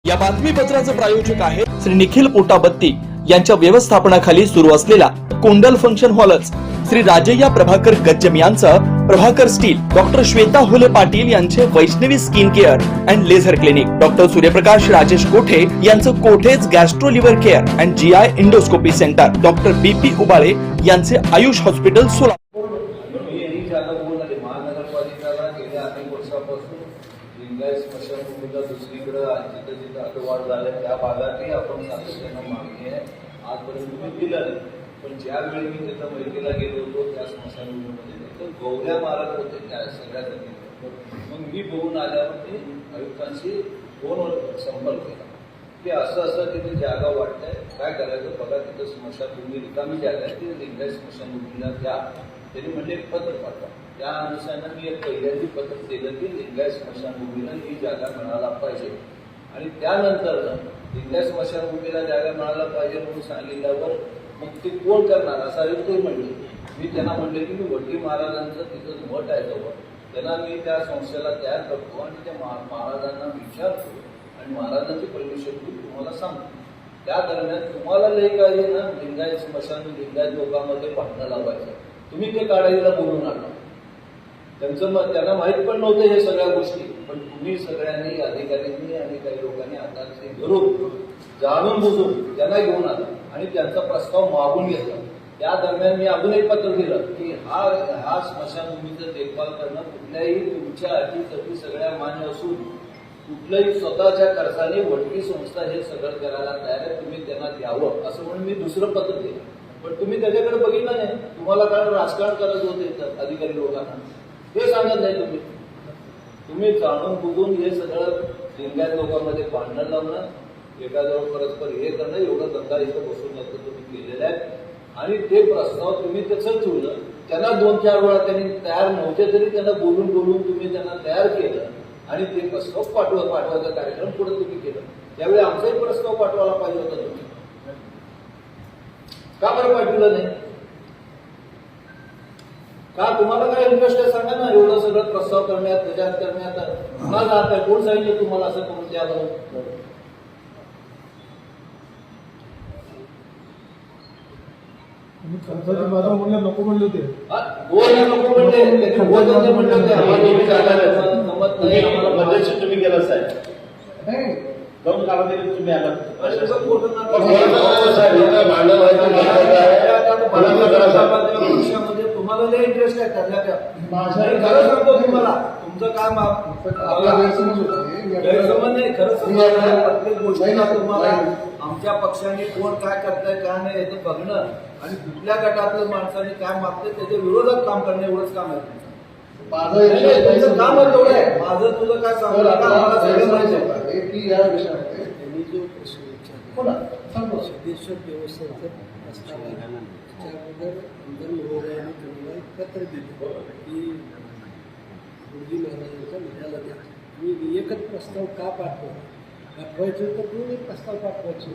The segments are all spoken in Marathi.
या बातमीपत्राचे प्रायोजक आहे श्री निखिल पोटाबत्ती यांच्या व्यवस्थापनाखाली सुरू असलेला कोंडल फंक्शन हॉलच, श्री राजय्या प्रभाकर गज्जम यांचं प्रभाकर स्टील, डॉक्टर श्वेता होले पाटील यांचे Vaishnavi skin care and laser clinic, doctor Suryaprakash Rajesh Kothe यांचं Kothe's gastro liver care and GI endoscopy centre, doctor BP Ubale यांचे आयुष हॉस्पिटल सोलापूर। दुसरीकडे जिथं अटवाड झाल्या त्या भागातही आपण सातत्यानं मागणी आहे, आजपर्यंत तुम्ही दिलं नाही। पण ज्यावेळी मी तिथं बैठकीला गेलो होतो त्या स्मशानभूमीमध्ये तिथं गौऱ्या मारत होते त्या सगळ्या जमिनीवर। मग मी बघून आल्यावर ते आयुक्तांशी फोनवर संपर्क केला की असं तिथे जागा वाटतंय, काय करायचं बघा, तिथं स्मशानभूमी रिकामी जागा आहे, ती लिंगायत स्मशानभूमीला द्या। त्यांनी म्हणजे एक पत्र पाठवा। त्या अनुषंगाने मी एक पहिल्यांदा पत्र दिलं की लिंगायत स्मशानभूमीला ही जागा मिळायला पाहिजे, आणि त्यानंतर लिंगायत स्मशानभूमीला जागा मिळायला पाहिजे म्हणून सांगितल्यावर मग ते कोण करणार असा ते म्हणले। मी त्यांना म्हणले की मी वड्डी महाराजांचं तिथं मठ आहे जवळ, त्यांना मी त्या संस्थेला तयार करतो आणि त्या महाराजांना विचारतो आणि महाराजांची परमिशन घेऊन तुम्हाला सांगतो। त्या दरम्यान तुम्हाला लई काही ना लिंगायत स्मशान लिंगायत लोकांमध्ये भांडणं लावायचं, तुम्ही ते काढायला बोलून आणा। त्यांना माहित पण नव्हतं हे सगळ्या गोष्टी, पण तुम्ही सगळ्यांनी अधिकाऱ्यांनी आणि काही लोकांनी आता ते घरून जाणून बुजून त्यांना घेऊन आला आणि त्यांचा प्रस्ताव मागून घेतला। त्या दरम्यान मी अजून एक पत्र दिलं की हा स्मशानभूमीचं देखभाल करणं कुठल्याही तुमच्या अटीतटी सगळ्या मान्य असून कुठल्याही स्वतःच्या खर्चाने वडकी संस्था हे सगळं करायला तयार आहे, तुम्ही त्यांना द्यावं असं म्हणून मी दुसरं पत्र दिलं। पण तुम्ही त्याच्याकडे बघितलं नाही, तुम्हाला कारण राजकारण करत होते अधिकारी लोकांना, ते सांगत नाही तुम्ही जाणून बघून हे सगळं लिंगायत लोकांमध्ये भांडण लावणं, एखाद्यावर परस्पर हे करणं, एवढं धंदा इथं बसून जातं तुम्ही केलेलं आहे। आणि ते प्रस्ताव तुम्ही त्याचं ठेवलं, त्यांना 2-4 वेळा त्यांनी तयार नव्हते तरी त्यांना बोलून तुम्ही त्यांना तयार केलं आणि ते प्रस्ताव पाठवायचा कार्यक्रम पुढे तुम्ही केलं। त्यावेळी आमचाही प्रस्ताव पाठवायला पाहिजे होता, तुम्ही का बरं पाठवलं नाही? का तुम्हाला काय इंटरेस्ट आहे सांगा ना, एवढं सगळं प्रस्ताव करण्यात त्याच्यात करण्यात पुन्हा जात आहे? कोण सांगितलं तुम्हाला असं करून द्यावं? नको म्हणले होते, नको म्हणले तुम्ही गेला साहेब, जाऊन काढा तुम्ही आला तुम्हाला लय इंटरेस्ट आहे खरं सांगतो तुम्हाला, तुमचं काम गैरसमज नाही, खरं सांगतो प्रत्येक गोष्टीला तुम्हाला आमच्या पक्षाने कोण काय करताय काय नाही याचं बघणं आणि कुठल्या गटातल्या माणसाने काय मागतंय त्याच्या विरोधात काम करणं एवढंच काम आहे तुमचं काम तेवढं आहे। माझं तुझं काय सांगू आम्हाला सगळं माहिती की या विषयामध्ये त्यांनी जो पत्र दिलं की गुरुजी महाराजांच्या महिन्याला द्या, मी एकच प्रस्ताव का पाठवायचं तर दोन्ही प्रस्ताव पाठवायचे।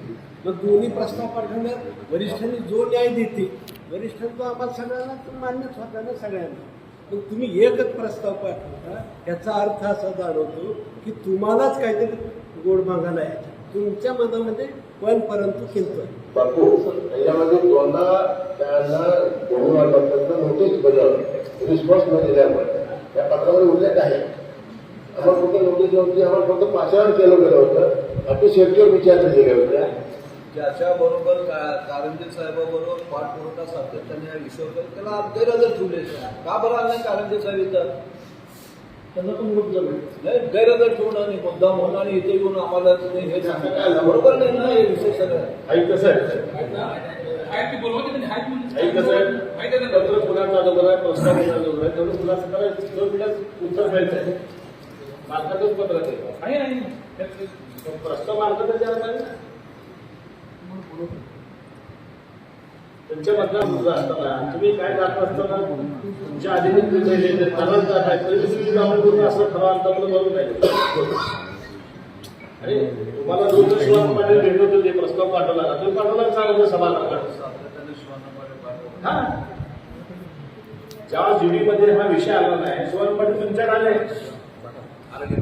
मग दोन्ही प्रस्ताव पाठवण्यात वरिष्ठांनी जो न्याय देते, वरिष्ठांचा आम्हाला सगळ्यांना मान्यच होता ना सगळ्यांना, मग तुम्ही एकच प्रस्ताव पाठवता याचा अर्थ असा जाणवतो की तुम्हालाच काहीतरी गोड मागायला यायचं, तुमच्या मनामध्ये पण परंतु किंतु बापू त्याच्यामध्ये दोनदा त्यांना नोटीस बजावली, रिस्पॉन्स न दिल्यामुळे या पत्रामध्ये उल्लेख आहे। आम्हाला फक्त नोटीस नव्हती, आम्हाला फक्त पाचारण केलं गेलं होतं, आपली शेवटीवर विचारले गेले होते। ज्याच्याबरोबर कारंजे साहेबाबरोबर पाठपुरावा सातत्याने या विषयावर त्याला गैरहजर ठेवले, का बरं आलं नाही कारंजे साहेब इथं? त्यांना पण नाही गैरहजर ठेवून आणि मुद्दाम होणं आणि इथे येऊन आम्हाला तुम्ही हे सांगा बरोबर नाही ना, हे विषय सगळं कसं आहे पत्र पुण्याचा अगोदर आहे, प्रस्ताव अगोदर आहे, तेवढं पुण्याचं करायचं उत्तर मिळत मार्कातच पत्र प्रस्ताव मार्कातच द्यायला पाहिजे त्यांच्या मधला असताना तुम्ही काय जात असताना तुमच्या अधिकारी ठरवत जात आहे तरी तुम्ही असं ठरवा बरोबर नाही। आणि तुम्हाला दोन पाटील भेट होते ते प्रस्ताव पाठवला, तुम्ही पाठवला चांगलं सभा ज्या जीडीमध्ये हा विषय आला नाही, शिवाजी पाटील तुमच्याकडे आले